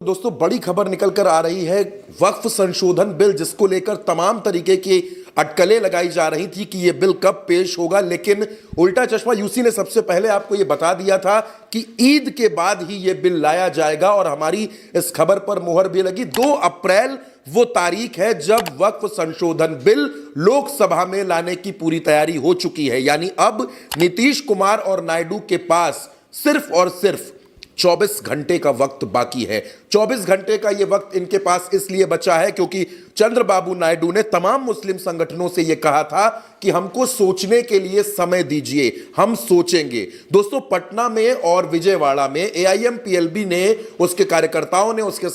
दोस्तों बड़ी खबर निकल कर आ रही है। वक्फ संशोधन बिल जिसको लेकर तमाम तरीके की अटकलें लगाई जा रही थी कि यह बिल कब पेश होगा, लेकिन उल्टा चश्मा यूसी ने सबसे पहले आपको यह बता दिया था कि ईद के बाद ही यह बिल लाया जाएगा और हमारी इस खबर पर मुहर भी लगी। 2 अप्रैल वो तारीख है जब वक्फ संशोधन बिल लोकसभा में लाने की पूरी तैयारी हो चुकी है। यानी अब नीतीश कुमार और नायडू के पास सिर्फ और सिर्फ 24 घंटे का वक्त बाकी है। 24 घंटे का यह वक्त इनके पास इसलिए बचा है क्योंकि चंद्रबाबू नायडू ने तमाम मुस्लिम संगठनों से यह कहा था कि हमको सोचने के लिए समय दीजिए, हम सोचेंगे। दोस्तों पटना में और विजयवाड़ा में एआईएमपीएलबी ने, उसके कार्यकर्ताओं ने, उसके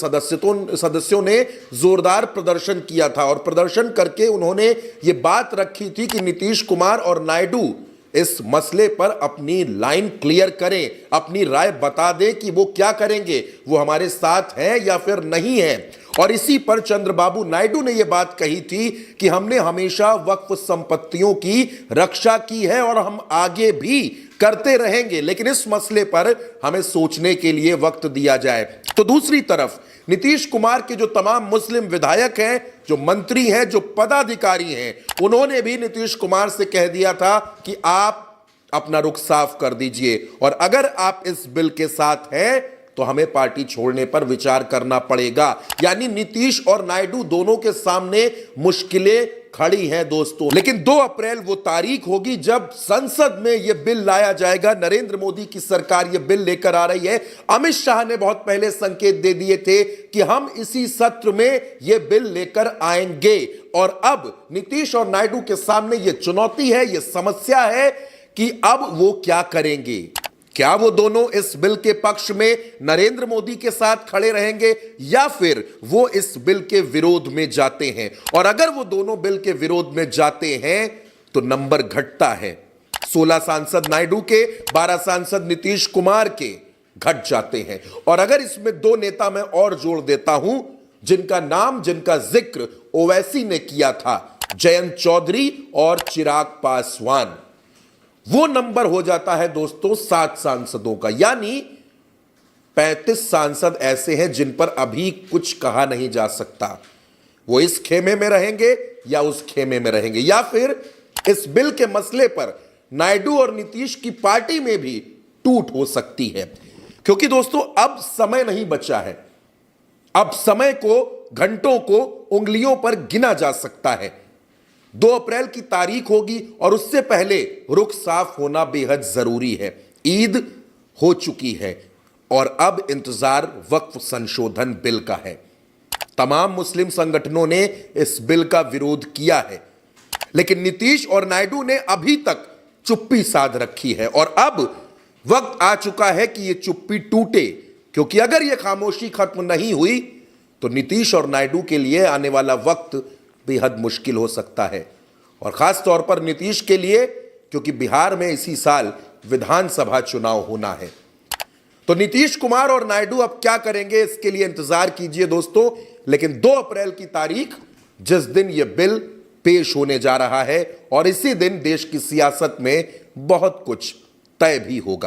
सदस्यों ने जोरदार प्रदर्शन किया था और प्रदर्शन करके उन्होंने यह बात रखी थी कि नीतीश कुमार और नायडू इस मसले पर अपनी लाइन क्लियर करें, अपनी राय बता दें कि वो क्या करेंगे, वो हमारे साथ हैं या फिर नहीं है। और इसी पर चंद्रबाबू नायडू ने यह बात कही थी कि हमने हमेशा वक्फ संपत्तियों की रक्षा की है और हम आगे भी करते रहेंगे, लेकिन इस मसले पर हमें सोचने के लिए वक्त दिया जाए। तो दूसरी तरफ नीतीश कुमार के जो तमाम मुस्लिम विधायक हैं, जो मंत्री हैं, जो पदाधिकारी हैं, उन्होंने भी नीतीश कुमार से कह दिया था कि आप अपना रुख साफ कर दीजिए और अगर आप इस बिल के साथ हैं तो हमें पार्टी छोड़ने पर विचार करना पड़ेगा। यानी नीतीश और नायडू दोनों के सामने मुश्किलें खड़ी हैं दोस्तों। लेकिन 2 अप्रैल वो तारीख होगी जब संसद में यह बिल लाया जाएगा। नरेंद्र मोदी की सरकार यह बिल लेकर आ रही है। अमित शाह ने बहुत पहले संकेत दे दिए थे कि हम इसी सत्र में यह बिल लेकर आएंगे और अब नीतीश और नायडू के सामने यह चुनौती है, यह समस्या है कि अब वो क्या करेंगे। क्या वो दोनों इस बिल के पक्ष में नरेंद्र मोदी के साथ खड़े रहेंगे या फिर वो इस बिल के विरोध में जाते हैं। और अगर वो दोनों बिल के विरोध में जाते हैं तो नंबर घटता है। 16 सांसद नायडू के, 12 सांसद नीतीश कुमार के घट जाते हैं। और अगर इसमें 2 नेता मैं और जोड़ देता हूं जिनका जिक्र ओवैसी ने किया था, जयंत चौधरी और चिराग पासवान, वो नंबर हो जाता है दोस्तों 7 सांसदों का। यानी 35 सांसद ऐसे हैं जिन पर अभी कुछ कहा नहीं जा सकता। वो इस खेमे में रहेंगे या उस खेमे में रहेंगे, या फिर इस बिल के मसले पर नायडू और नीतीश की पार्टी में भी टूट हो सकती है। क्योंकि दोस्तों अब समय नहीं बचा है। अब समय को, घंटों को उंगलियों पर गिना जा सकता है। 2 अप्रैल की तारीख होगी और उससे पहले रुख साफ होना बेहद जरूरी है। ईद हो चुकी है और अब इंतजार वक्फ संशोधन बिल का है। तमाम मुस्लिम संगठनों ने इस बिल का विरोध किया है, लेकिन नीतीश और नायडू ने अभी तक चुप्पी साध रखी है और अब वक्त आ चुका है कि यह चुप्पी टूटे। क्योंकि अगर यह खामोशी खत्म नहीं हुई तो नीतीश और नायडू के लिए आने वाला वक्त बेहद मुश्किल हो सकता है। और खास तौर पर नीतीश के लिए, क्योंकि बिहार में इसी साल विधानसभा चुनाव होना है। तो नीतीश कुमार और नायडू अब क्या करेंगे, इसके लिए इंतजार कीजिए दोस्तों। लेकिन 2 अप्रैल की तारीख, जिस दिन यह बिल पेश होने जा रहा है, और इसी दिन देश की सियासत में बहुत कुछ तय भी होगा।